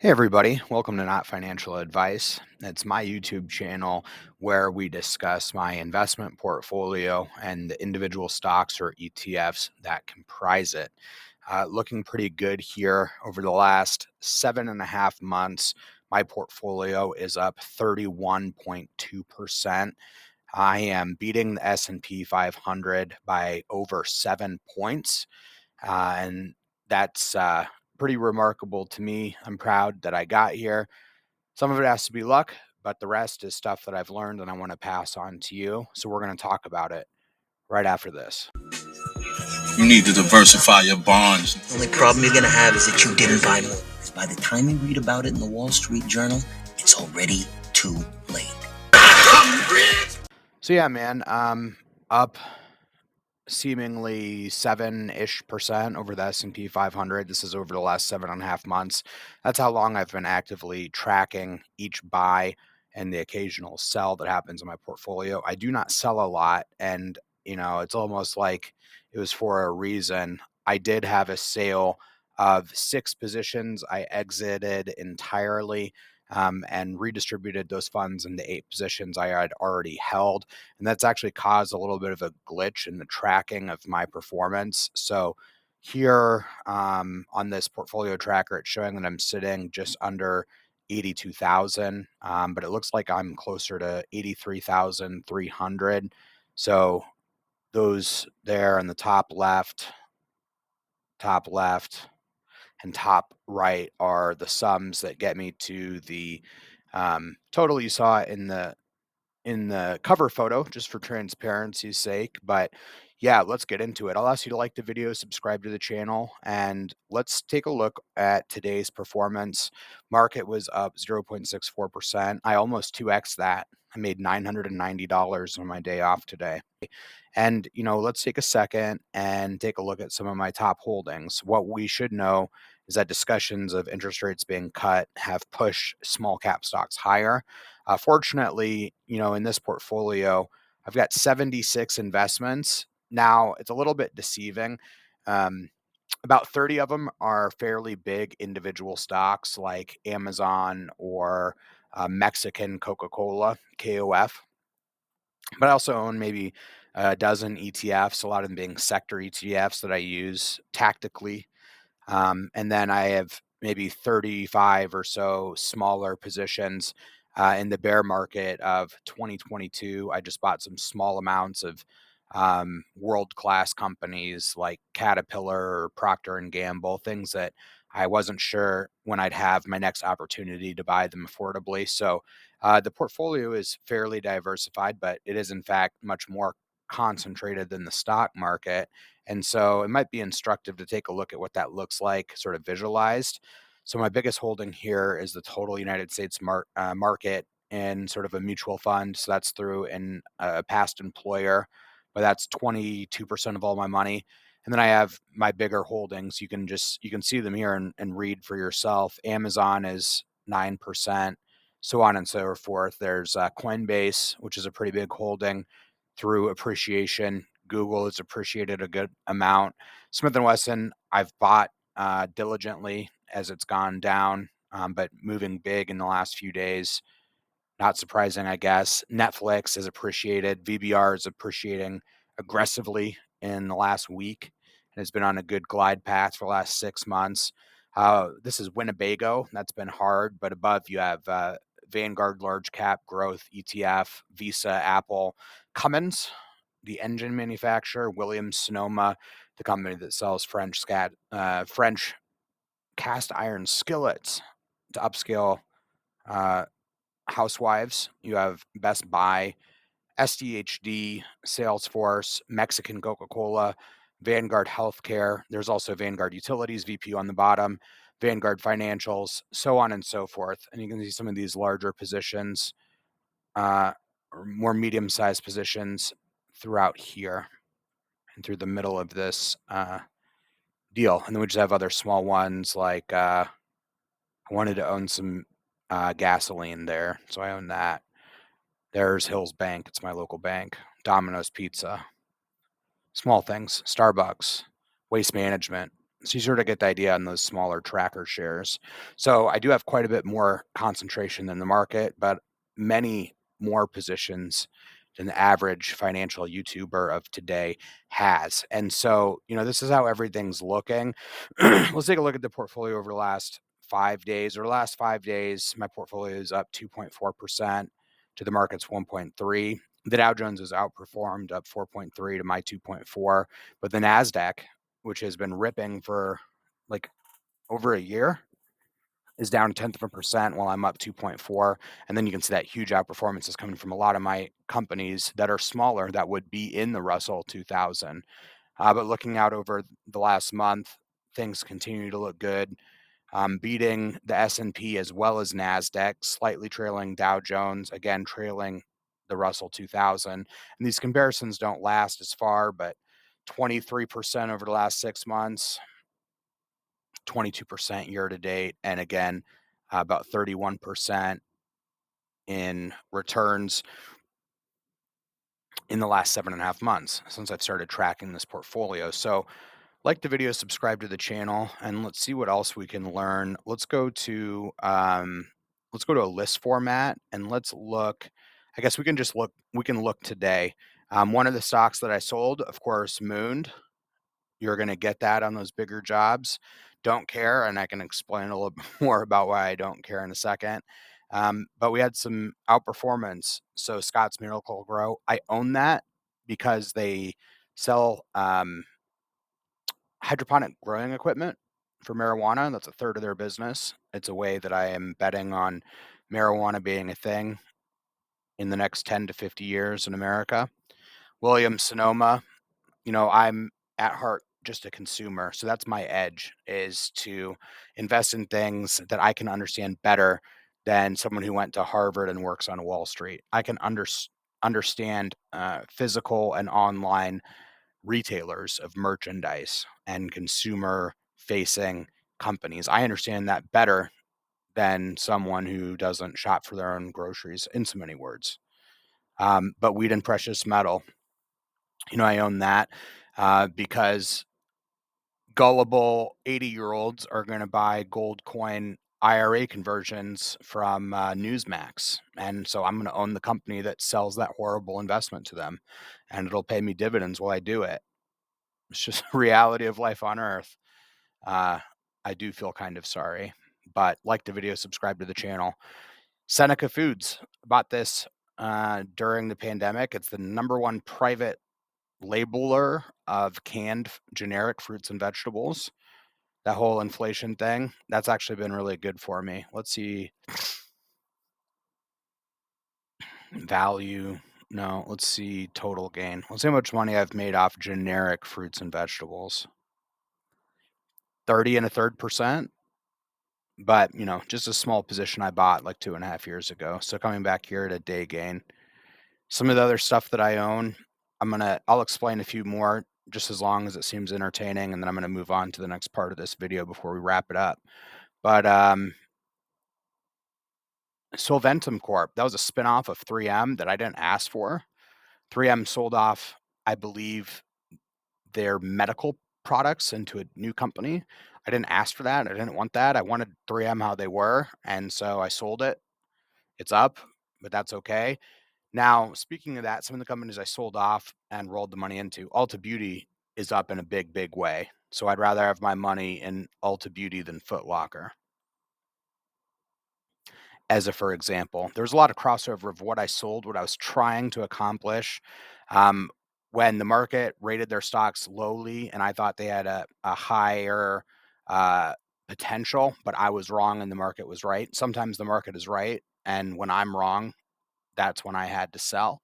Hey everybody, welcome to Not Financial Advice. It's my YouTube channel where we discuss my investment portfolio and the individual stocks or ETFs that comprise it. Looking pretty good here over the last 7.5 months. My portfolio is up 31.2%. I am beating the S&P 500 by over 7 points. And that's pretty remarkable to me. I'm proud that I got here. Some of it has to be luck, but the rest is stuff that I've learned and I want to pass on to you. So we're going to talk about it right after this. You need to diversify your bonds. The only problem you're going to have is that you didn't buy more. Because by the time you read about it in the Wall Street Journal, it's already too late. So yeah, man, up seemingly 7-ish% over the S&P 500. This is over the last 7.5 months. That's how long I've been actively tracking each buy and the occasional sell that happens in my portfolio. I do not sell a lot, and it's almost like it was for a reason. I did have a sale of 6 positions. I exited entirely and redistributed those funds into 8 positions I had already held. And that's actually caused a little bit of a glitch in the tracking of my performance. So here on this portfolio tracker, it's showing that I'm sitting just under 82,000, but it looks like I'm closer to 83,300. So those there in the top left, and top right are the sums that get me to the total you saw in the cover photo, just for transparency's sake. But yeah, let's get into it. I'll ask you to like the video, subscribe to the channel, and let's take a look at today's performance. Market was up 0.64%. I almost 2x that. I made $990 on my day off today. And, let's take a second and take a look at some of my top holdings. What we should know is that discussions of interest rates being cut have pushed small cap stocks higher. Fortunately, in this portfolio, I've got 76 investments. Now, it's a little bit deceiving. About 30 of them are fairly big individual stocks like Amazon or Mexican Coca-Cola, KOF. But I also own maybe a dozen ETFs, a lot of them being sector ETFs that I use tactically. And then I have maybe 35 or so smaller positions in the bear market of 2022. I just bought some small amounts of world-class companies like Caterpillar or Procter and Gamble, things that I wasn't sure when I'd have my next opportunity to buy them affordably. So the portfolio is fairly diversified, but it is in fact much more concentrated than the stock market. And so it might be instructive to take a look at what that looks like, sort of visualized. So my biggest holding here is the total United States market in sort of a mutual fund. So that's through a past employer, but that's 22% of all my money. And then I have my bigger holdings. You can see them here and read for yourself. Amazon is 9%, so on and so forth. There's Coinbase, which is a pretty big holding through appreciation. Google has appreciated a good amount. Smith & Wesson, I've bought diligently as it's gone down, but moving big in the last few days. Not surprising, I guess. Netflix has appreciated. VBR is appreciating aggressively in the last week and has been on a good glide path for the last 6 months. This is Winnebago. That's been hard, but above you have Vanguard Large Cap Growth ETF, Visa, Apple, Cummins, the engine manufacturer, Williams Sonoma, the company that sells French cast iron skillets to upscale housewives. You have Best Buy, SDHD, Salesforce, Mexican Coca-Cola, Vanguard Healthcare. There's also Vanguard Utilities, VPU on the bottom, Vanguard Financials, so on and so forth. And you can see some of these larger positions, or more medium-sized positions throughout here and through the middle of this deal. And then we just have other small ones like I wanted to own some gasoline there, so I own that. There's Hills Bank. It's my local bank. Domino's Pizza. Small things. Starbucks. Waste Management. It's easier to get the idea on those smaller tracker shares. So I do have quite a bit more concentration than the market, but many more positions than the average financial YouTuber of today has. And so, this is how everything's looking. Let's take a look at the portfolio over the last 5 days. Over the last 5 days, my portfolio is up 2.4% to the market's 1.3. The Dow Jones is outperformed, up 4.3 to my 2.4. But the NASDAQ, which has been ripping for like over a year, is down a tenth of a percent while I'm up 2.4. And then you can see that huge outperformance is coming from a lot of my companies that are smaller that would be in the Russell 2000. But looking out over the last month, things continue to look good. Beating the S&P as well as NASDAQ, slightly trailing Dow Jones, again trailing the Russell 2000. And these comparisons don't last as far, but 23% over the last 6 months, 22% year to date, and again, about 31% in returns in the last 7.5 months since I've started tracking this portfolio. So, like the video, subscribe to the channel, and let's see what else we can learn. Let's go to a list format, and let's look. I guess we can just look. We can look today. One of the stocks that I sold, of course, mooned. You're going to get that on those bigger jobs. Don't care, and I can explain a little bit more about why I don't care in a second. But we had some outperformance. So Scott's Miracle Grow, I own that because they sell hydroponic growing equipment for marijuana. That's a third of their business. It's a way that I am betting on marijuana being a thing in the next 10 to 50 years in America. Williams Sonoma, I'm at heart just a consumer. So that's my edge, is to invest in things that I can understand better than someone who went to Harvard and works on Wall Street. I can understand physical and online retailers of merchandise and consumer facing companies. I understand that better than someone who doesn't shop for their own groceries, in so many words. But wheat and precious metal, I own that because gullible 80-year-olds are going to buy gold coin IRA conversions from Newsmax. And so I'm going to own the company that sells that horrible investment to them, and it'll pay me dividends while I do it. It's just a reality of life on Earth. I do feel kind of sorry, but like the video, subscribe to the channel. Seneca Foods, bought this during the pandemic. It's the number one private labeler of canned generic fruits and vegetables. That whole inflation thing, that's actually been really good for me. Let's see. Value. No, let's see total gain. Let's see how much money I've made off generic fruits and vegetables. 30.33%. But, just a small position I bought like 2.5 years ago. So coming back here at a day gain. Some of the other stuff that I own, I'll explain a few more just as long as it seems entertaining, and then I'm going to move on to the next part of this video before we wrap it up. But Solventum Corp, that was a spinoff of 3M that I didn't ask for. 3M sold off, I believe, their medical products into a new company. I didn't ask for that. I didn't want that. I wanted 3M how they were, and so I sold it. It's up, but that's okay. Now, speaking of that, some of the companies I sold off and rolled the money into, Ulta Beauty is up in a big, big way. So I'd rather have my money in Ulta Beauty than Foot Locker, as a for example. There's a lot of crossover of what I sold, what I was trying to accomplish. When the market rated their stocks lowly and I thought they had a higher potential, but I was wrong and the market was right. Sometimes the market is right, and when I'm wrong, that's when I had to sell,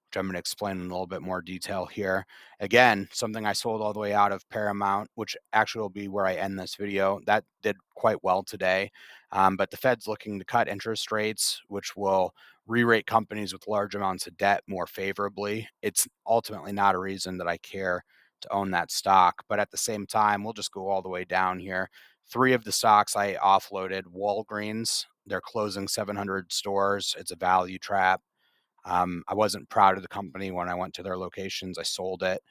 which I'm going to explain in a little bit more detail here. Again, something I sold all the way out of Paramount, which actually will be where I end this video. That did quite well today. But the Fed's looking to cut interest rates, which will re-rate companies with large amounts of debt more favorably. It's ultimately not a reason that I care to own that stock. But at the same time, we'll just go all the way down here. 3 of the stocks I offloaded. Walgreens, they're closing 700 stores. It's a value trap. I wasn't proud of the company when I went to their locations. I sold it.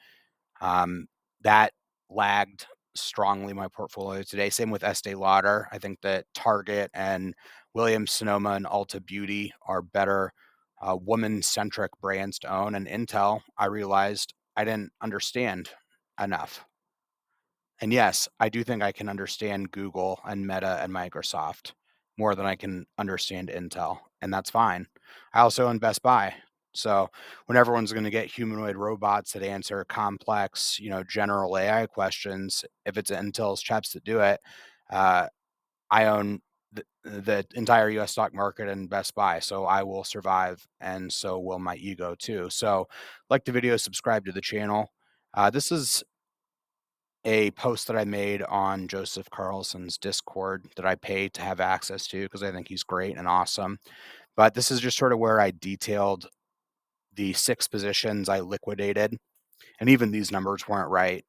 That lagged strongly my portfolio today. Same with Estee Lauder. I think that Target and Williams Sonoma and Ulta Beauty are better woman-centric brands to own. And Intel, I realized I didn't understand enough. And yes, I do think I can understand Google and Meta and Microsoft more than I can understand Intel, and that's fine. I also own Best Buy. So when everyone's going to get humanoid robots that answer complex, general AI questions, if it's Intel's chips that do it, uh, I own the entire US stock market and Best Buy. So I will survive, and so will my ego too. So like the video, subscribe to the channel. This is a post that I made on Joseph Carlson's Discord that I pay to have access to because I think he's great and awesome. But this is just sort of where I detailed the 6 positions I liquidated, and even these numbers weren't right.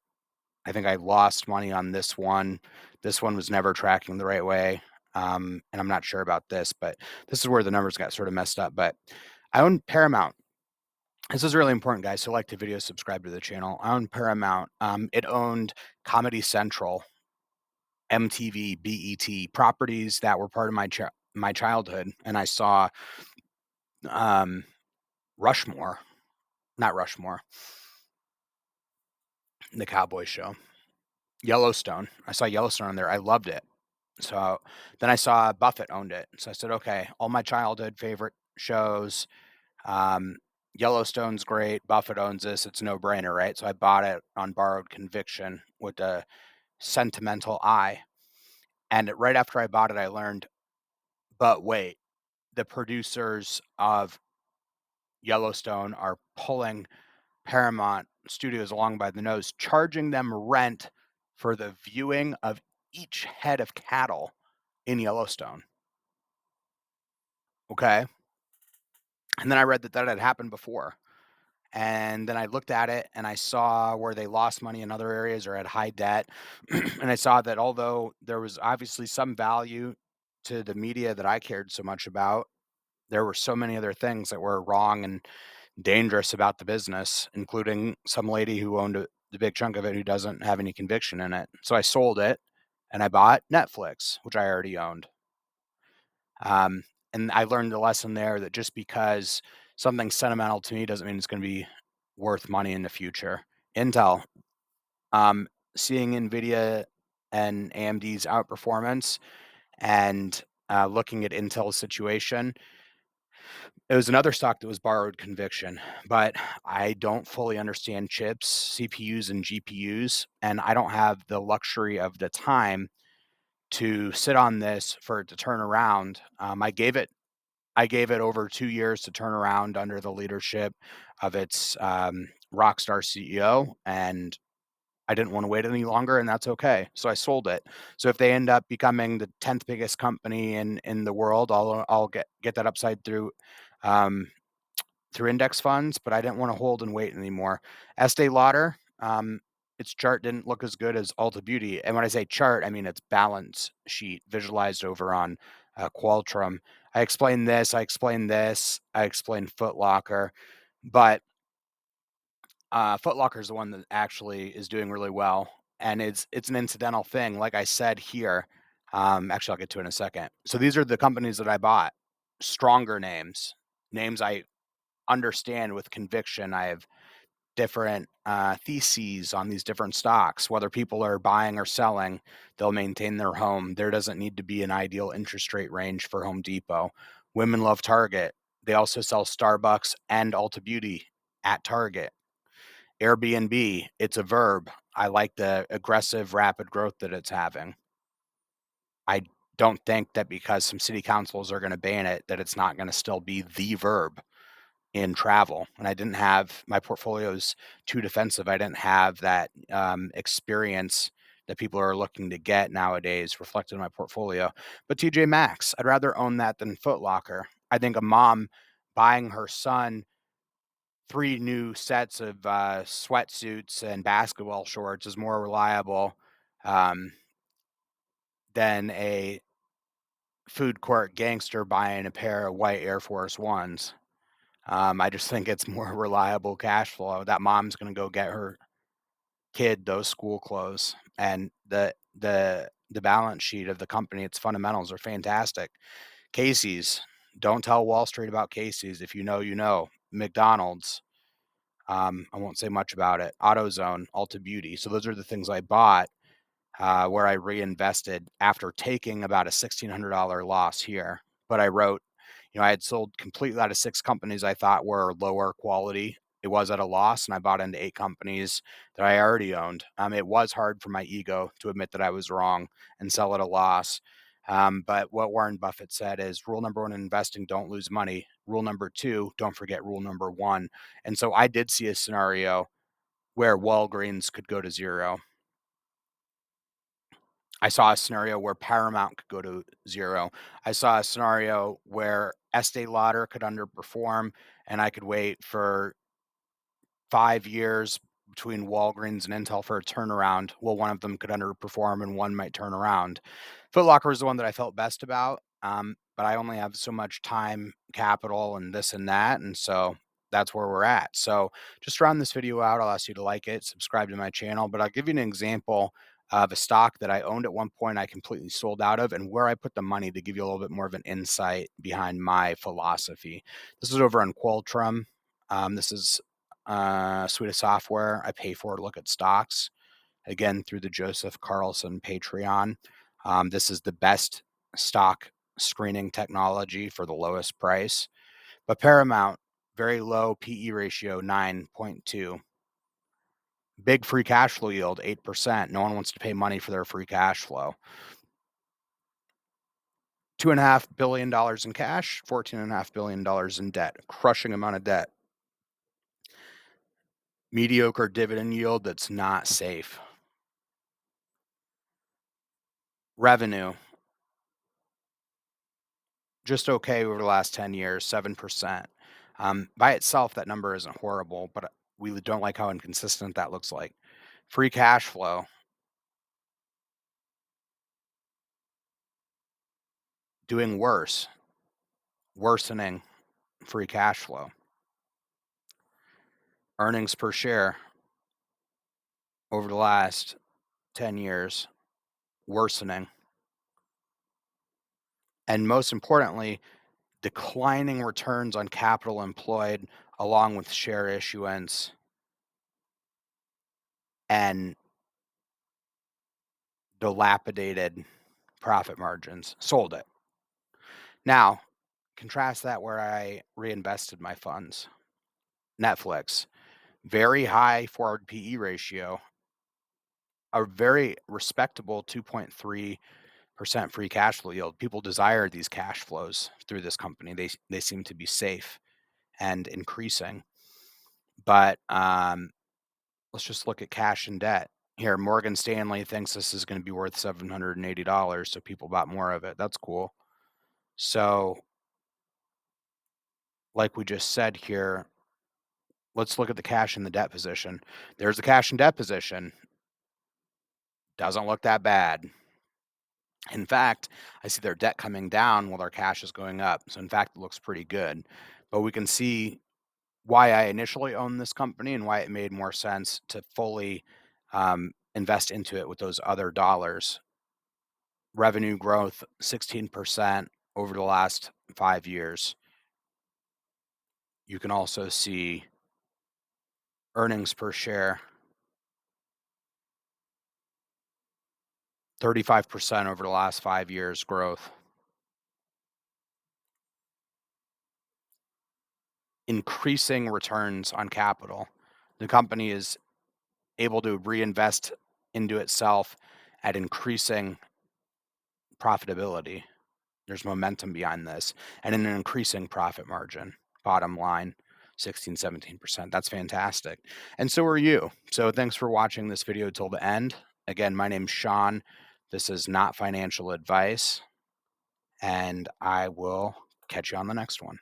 I think I lost money on this one. This one was never tracking the right way. And I'm not sure about this, but this is where the numbers got sort of messed up. But I own Paramount. This is really important, guys. So like the video, subscribe to the channel. I own Paramount. It owned Comedy Central, MTV, BET, properties that were part of my childhood, and I saw, um, Rushmore, not Rushmore, the cowboy show, Yellowstone. I saw Yellowstone on there. I loved it. So then I saw Buffett owned it. So I said, okay, all my childhood favorite shows. Um, Yellowstone's great. Buffett owns this. It's a no-brainer, right? So I bought it on borrowed conviction with a sentimental eye. And right after I bought it, I learned, but wait, the producers of Yellowstone are pulling Paramount Studios along by the nose, charging them rent for the viewing of each head of cattle in Yellowstone. Okay. And then I read that that had happened before. And then I looked at it and I saw where they lost money in other areas or had high debt. And I saw that although there was obviously some value to the media that I cared so much about, there were so many other things that were wrong and dangerous about the business, including some lady who owned the big chunk of it who doesn't have any conviction in it. So I sold it and I bought Netflix, which I already owned. Um, and I learned the lesson there that just because something's sentimental to me doesn't mean it's going to be worth money in the future. Intel, um, seeing Nvidia and AMD's outperformance and looking at Intel's situation, it was another stock that was borrowed conviction, but I don't fully understand chips, CPUs, and GPUs, and I don't have the luxury of the time to sit on this for it to turn around. I gave it over 2 years to turn around under the leadership of its rockstar CEO, and I didn't want to wait any longer, and that's okay. So I sold it. So if they end up becoming the 10th biggest company in the world, I'll get that upside um, through index funds, but I didn't want to hold and wait anymore. Estee Lauder, its chart didn't look as good as Ulta Beauty. And when I say chart, I mean its balance sheet visualized over on Qualtrum. I explained this, I explained this, I explained Foot Locker, but Foot Locker is the one that actually is doing really well. And it's an incidental thing. Like I said here, actually, I'll get to it in a second. So these are the companies that I bought, stronger names, names I understand with conviction. I have different theses on these different stocks. Whether people are buying or selling, they'll maintain their home. There doesn't need to be an ideal interest rate range for Home Depot. Women love Target. They also sell Starbucks and Ulta Beauty at Target. Airbnb, it's a verb. I like the aggressive, rapid growth that it's having. I don't think that because some city councils are going to ban it, that it's not going to still be the verb in travel. And I didn't have my portfolio's too defensive. I didn't have that experience that people are looking to get nowadays reflected in my portfolio. But TJ Maxx, I'd rather own that than Foot Locker. I think a mom buying her son 3 new sets of sweatsuits and basketball shorts is more reliable um, than a food court gangster buying a pair of white Air Force Ones. I just think it's more reliable cash flow. That mom's gonna go get her kid those school clothes. and the balance sheet of the company, its fundamentals are fantastic. Casey's, don't tell Wall Street about Casey's. If you know, you know. McDonald's, I won't say much about it. AutoZone, Ulta Beauty. So those are the things I bought where I reinvested after taking about a $1,600 loss here. But I wrote, I had sold completely out of 6 companies I thought were lower quality. It was at a loss, and I bought into 8 companies that I already owned. It was hard for my ego to admit that I was wrong and sell at a loss. But what Warren Buffett said is rule number 1 in investing, don't lose money. Rule number 2, don't forget rule number 1. And so I did see a scenario where Walgreens could go to zero. I saw a scenario where Paramount could go to zero. I saw a scenario where Estee Lauder could underperform, and I could wait for 5 years between Walgreens and Intel for a turnaround. Well, one of them could underperform and one might turn around. Foot Locker was the one that I felt best about, but I only have so much time, capital, and this and that, and so that's where we're at. So just to round this video out, I'll ask you to like it, subscribe to my channel, but I'll give you an example of a stock that I owned at one point I completely sold out of and where I put the money to give you a little bit more of an insight behind my philosophy. This is over on Qualtrum. This is suite of software I pay for to look at stocks, again, through the Joseph Carlson Patreon. This is the best stock screening technology for the lowest price. But Paramount, very low PE ratio, 9.2. Big free cash flow yield, 8%. No one wants to pay money for their free cash flow. $2.5 billion in cash, $14.5 billion in debt, crushing amount of debt. Mediocre dividend yield that's not safe. Revenue, just okay over the last 10 years, 7%. By itself, that number isn't horrible, but we don't like how inconsistent that looks like. Free cash flow, doing worse, worsening free cash flow. Earnings per share over the last 10 years, worsening. And most importantly, declining returns on capital employed along with share issuance and dilapidated profit margins. Sold it. Now, contrast that where I reinvested my funds. Netflix, very high forward PE ratio, a very respectable 2.3% free cash flow yield. People desire these cash flows through this company. They seem to be safe and increasing. But let's just look at cash and debt. Here, Morgan Stanley thinks this is going to be worth $780, so people bought more of it. That's cool. So, like we just said here, let's look at the cash and the debt position. There's the cash and debt position. Doesn't look that bad. In fact, I see their debt coming down while their cash is going up. So in fact, it looks pretty good. But we can see why I initially owned this company and why it made more sense to fully invest into it with those other dollars. Revenue growth, 16% over the last 5 years. You can also see earnings per share, 35% over the last 5 years growth. Increasing returns on capital. The company is able to reinvest into itself at increasing profitability. There's momentum behind this and an increasing profit margin. Bottom line, 16, 17%. That's fantastic. And so are you. So thanks for watching this video till the end. Again, my name's Sean. This is not financial advice, and I will catch you on the next one.